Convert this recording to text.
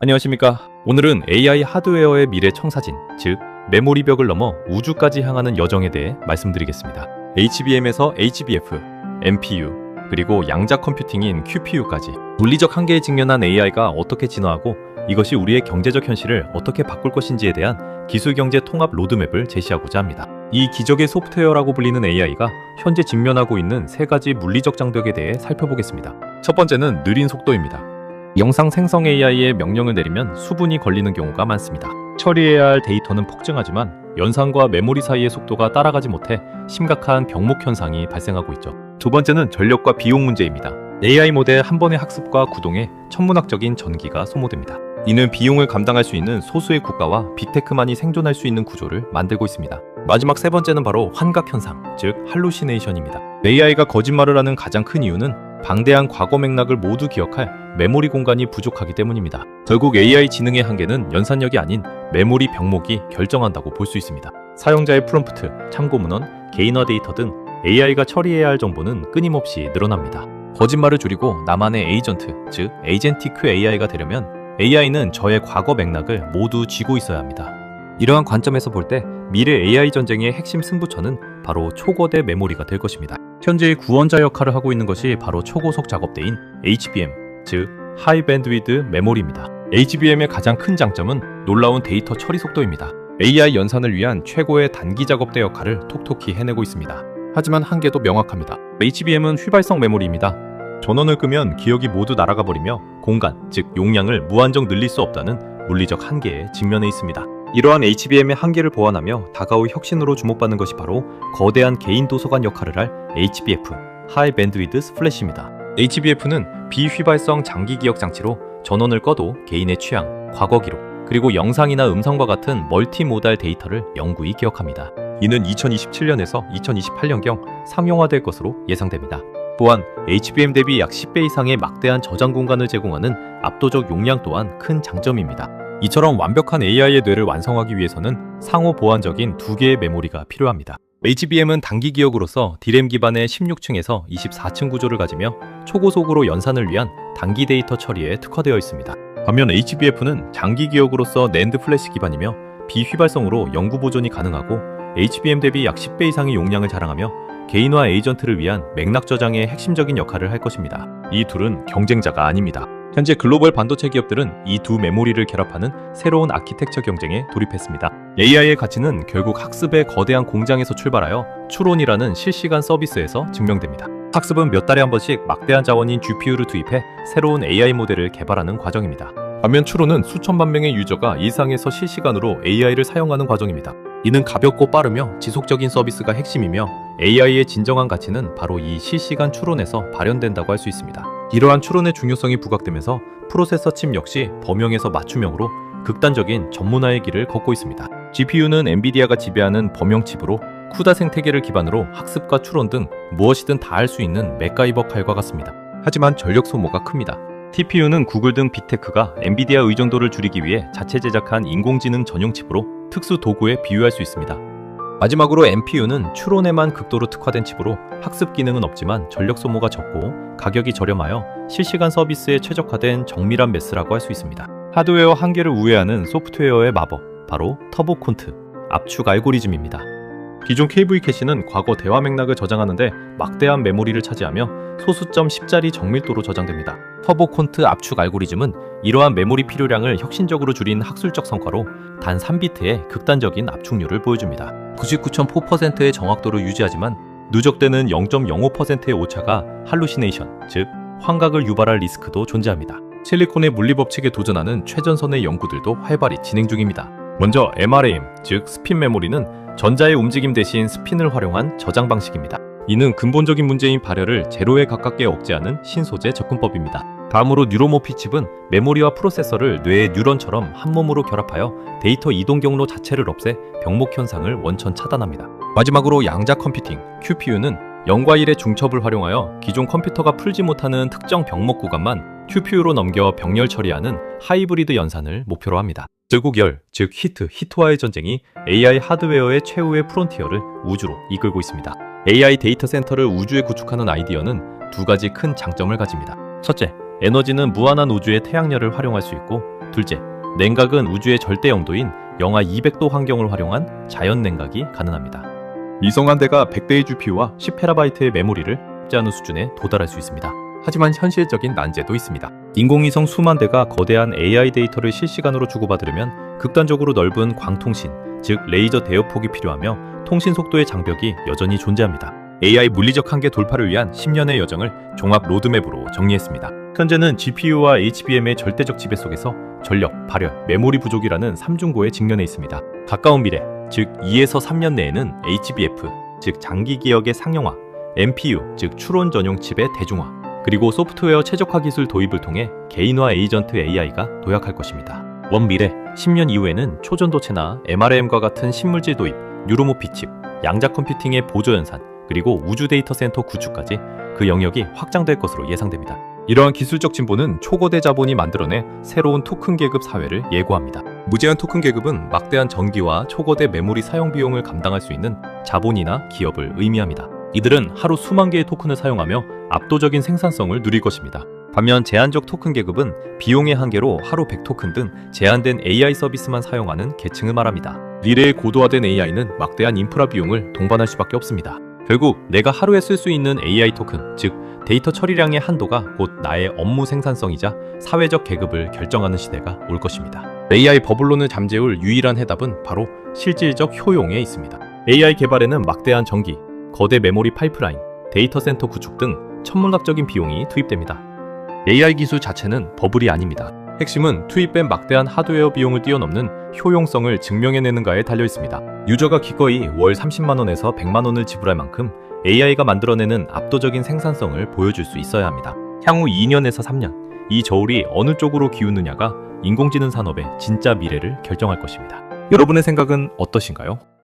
안녕하십니까. 오늘은 AI 하드웨어의 미래 청사진, 즉 메모리 벽을 넘어 우주까지 향하는 여정에 대해 말씀드리겠습니다. HBM에서 HBF, MPU, 그리고 양자 컴퓨팅인 QPU까지 물리적 한계에 직면한 AI가 어떻게 진화하고 이것이 우리의 경제적 현실을 어떻게 바꿀 것인지에 대한 기술경제 통합 로드맵을 제시하고자 합니다. 이 기적의 소프트웨어라고 불리는 AI가 현재 직면하고 있는 세 가지 물리적 장벽에 대해 살펴보겠습니다. 첫 번째는 느린 속도입니다. 영상 생성 AI에 명령을 내리면 수분이 걸리는 경우가 많습니다. 처리해야 할 데이터는 폭증하지만 연산과 메모리 사이의 속도가 따라가지 못해 심각한 병목 현상이 발생하고 있죠. 두 번째는 전력과 비용 문제입니다. AI 모델 한 번의 학습과 구동에 천문학적인 전기가 소모됩니다. 이는 비용을 감당할 수 있는 소수의 국가와 빅테크만이 생존할 수 있는 구조를 만들고 있습니다. 마지막 세 번째는 바로 환각 현상, 즉 할루시네이션입니다. AI가 거짓말을 하는 가장 큰 이유는 방대한 과거 맥락을 모두 기억할 메모리 공간이 부족하기 때문입니다. 결국 AI 지능의 한계는 연산력이 아닌 메모리 병목이 결정한다고 볼 수 있습니다. 사용자의 프롬프트, 참고 문헌, 개인화 데이터 등 AI가 처리해야 할 정보는 끊임없이 늘어납니다. 거짓말을 줄이고 나만의 에이전트, 즉 에이젠티크 AI가 되려면 AI는 저의 과거 맥락을 모두 쥐고 있어야 합니다. 이러한 관점에서 볼 때 미래 AI 전쟁의 핵심 승부처는 바로 초거대 메모리가 될 것입니다. 현재의 구원자 역할을 하고 있는 것이 바로 초고속 작업대인 HBM, 즉 하이 밴드위드 메모리입니다. HBM의 가장 큰 장점은 놀라운 데이터 처리 속도입니다. AI 연산을 위한 최고의 단기 작업대 역할을 톡톡히 해내고 있습니다. 하지만 한계도 명확합니다. HBM은 휘발성 메모리입니다. 전원을 끄면 기억이 모두 날아가 버리며 공간, 즉 용량을 무한정 늘릴 수 없다는 물리적 한계에 직면해 있습니다. 이러한 HBM의 한계를 보완하며 다가올 혁신으로 주목받는 것이 바로 거대한 개인 도서관 역할을 할 HBF, 하이 밴드위드 플래시입니다. HBF는 비휘발성 장기 기억 장치로 전원을 꺼도 개인의 취향, 과거 기록, 그리고 영상이나 음성과 같은 멀티모달 데이터를 영구히 기억합니다. 이는 2027년에서 2028년경 상용화될 것으로 예상됩니다. 또한 HBM 대비 약 10배 이상의 막대한 저장 공간을 제공하는 압도적 용량 또한 큰 장점입니다. 이처럼 완벽한 AI의 뇌를 완성하기 위해서는 상호 보완적인 두 개의 메모리가 필요합니다. HBM은 단기 기억으로서 D램 기반의 16층에서 24층 구조를 가지며 초고속으로 연산을 위한 단기 데이터 처리에 특화되어 있습니다. 반면 HBF는 장기 기억으로서 낸드 플래시 기반이며 비휘발성으로 영구 보존이 가능하고 HBM 대비 약 10배 이상의 용량을 자랑하며 개인화 에이전트를 위한 맥락 저장의 핵심적인 역할을 할 것입니다. 이 둘은 경쟁자가 아닙니다. 현재 글로벌 반도체 기업들은 이 두 메모리를 결합하는 새로운 아키텍처 경쟁에 돌입했습니다. AI의 가치는 결국 학습의 거대한 공장에서 출발하여 추론이라는 실시간 서비스에서 증명됩니다. 학습은 몇 달에 한 번씩 막대한 자원인 GPU를 투입해 새로운 AI 모델을 개발하는 과정입니다. 반면 추론은 수천만 명의 유저가 일상에서 실시간으로 AI를 사용하는 과정입니다. 이는 가볍고 빠르며 지속적인 서비스가 핵심이며 AI의 진정한 가치는 바로 이 실시간 추론에서 발현된다고 할 수 있습니다. 이러한 추론의 중요성이 부각되면서 프로세서 칩 역시 범용에서 맞춤형으로 극단적인 전문화의 길을 걷고 있습니다. GPU는 엔비디아가 지배하는 범용 칩으로 쿠다 생태계를 기반으로 학습과 추론 등 무엇이든 다 할 수 있는 맥가이버 칼과 같습니다. 하지만 전력 소모가 큽니다. TPU는 구글 등 빅테크가 엔비디아 의존도를 줄이기 위해 자체 제작한 인공지능 전용 칩으로 특수 도구에 비유할 수 있습니다. 마지막으로 NPU는 추론에만 극도로 특화된 칩으로 학습 기능은 없지만 전력 소모가 적고 가격이 저렴하여 실시간 서비스에 최적화된 정밀한 메스라고 할 수 있습니다. 하드웨어 한계를 우회하는 소프트웨어의 마법, 바로 터보 콘트, 압축 알고리즘입니다. 기존 KV 캐시는 과거 대화 맥락을 저장하는데 막대한 메모리를 차지하며 소수점 10짜리 정밀도로 저장됩니다. 터보 콘트 압축 알고리즘은 이러한 메모리 필요량을 혁신적으로 줄인 학술적 성과로 단 3비트의 극단적인 압축률을 보여줍니다. 99.4%의 정확도를 유지하지만 누적되는 0.05%의 오차가 할루시네이션, 즉 환각을 유발할 리스크도 존재합니다. 실리콘의 물리법칙에 도전하는 최전선의 연구들도 활발히 진행 중입니다. 먼저 MRAM, 즉 스핀 메모리는 전자의 움직임 대신 스핀을 활용한 저장 방식입니다. 이는 근본적인 문제인 발열을 제로에 가깝게 억제하는 신소재 접근법입니다. 다음으로 뉴로모피 칩은 메모리와 프로세서를 뇌의 뉴런처럼 한 몸으로 결합하여 데이터 이동 경로 자체를 없애 병목 현상을 원천 차단합니다. 마지막으로 양자 컴퓨팅, QPU는 0과 1의 중첩을 활용하여 기존 컴퓨터가 풀지 못하는 특정 병목 구간만 QPU로 넘겨 병렬 처리하는 하이브리드 연산을 목표로 합니다. 결국 열, 즉 히트와의 전쟁이 AI 하드웨어의 최후의 프론티어를 우주로 이끌고 있습니다. AI 데이터 센터를 우주에 구축하는 아이디어는 두 가지 큰 장점을 가집니다. 첫째, 에너지는 무한한 우주의 태양열을 활용할 수 있고 둘째, 냉각은 우주의 절대 영도인 영하 200도 환경을 활용한 자연 냉각이 가능합니다. 미성한대가 100대의 GPU와 10TB의 메모리를 탑재하는 수준에 도달할 수 있습니다. 하지만 현실적인 난제도 있습니다. 인공위성 수만 대가 거대한 AI 데이터를 실시간으로 주고받으려면 극단적으로 넓은 광통신, 즉 레이저 대역폭이 필요하며 통신 속도의 장벽이 여전히 존재합니다. AI 물리적 한계 돌파를 위한 10년의 여정을 종합 로드맵으로 정리했습니다. 현재는 GPU와 HBM의 절대적 지배 속에서 전력, 발열, 메모리 부족이라는 삼중고에 직면해 있습니다. 가까운 미래, 즉 2에서 3년 내에는 HBF, 즉 장기 기억의 상용화, NPU, 즉 추론 전용 칩의 대중화, 그리고 소프트웨어 최적화 기술 도입을 통해 개인화 에이전트 AI가 도약할 것입니다. 먼 미래, 10년 이후에는 초전도체나 MRAM과 같은 신물질 도입, 뉴로모피 칩, 양자 컴퓨팅의 보조 연산, 그리고 우주 데이터 센터 구축까지 그 영역이 확장될 것으로 예상됩니다. 이러한 기술적 진보는 초거대 자본이 만들어내 새로운 토큰 계급 사회를 예고합니다. 무제한 토큰 계급은 막대한 전기와 초거대 메모리 사용 비용을 감당할 수 있는 자본이나 기업을 의미합니다. 이들은 하루 수만 개의 토큰을 사용하며 압도적인 생산성을 누릴 것입니다. 반면 제한적 토큰 계급은 비용의 한계로 하루 100토큰 등 제한된 AI 서비스만 사용하는 계층을 말합니다. 미래의 고도화된 AI는 막대한 인프라 비용을 동반할 수밖에 없습니다. 결국 내가 하루에 쓸 수 있는 AI 토큰, 즉 데이터 처리량의 한도가 곧 나의 업무 생산성이자 사회적 계급을 결정하는 시대가 올 것입니다. AI 버블론을 잠재울 유일한 해답은 바로 실질적 효용에 있습니다. AI 개발에는 막대한 전기, 거대 메모리 파이프라인, 데이터 센터 구축 등 천문학적인 비용이 투입됩니다. AI 기술 자체는 버블이 아닙니다. 핵심은 투입된 막대한 하드웨어 비용을 뛰어넘는 효용성을 증명해내는가에 달려있습니다. 유저가 기꺼이 월 30만원에서 100만원을 지불할 만큼 AI가 만들어내는 압도적인 생산성을 보여줄 수 있어야 합니다. 향후 2년에서 3년, 이 저울이 어느 쪽으로 기우느냐가 인공지능 산업의 진짜 미래를 결정할 것입니다. 여러분의 생각은 어떠신가요?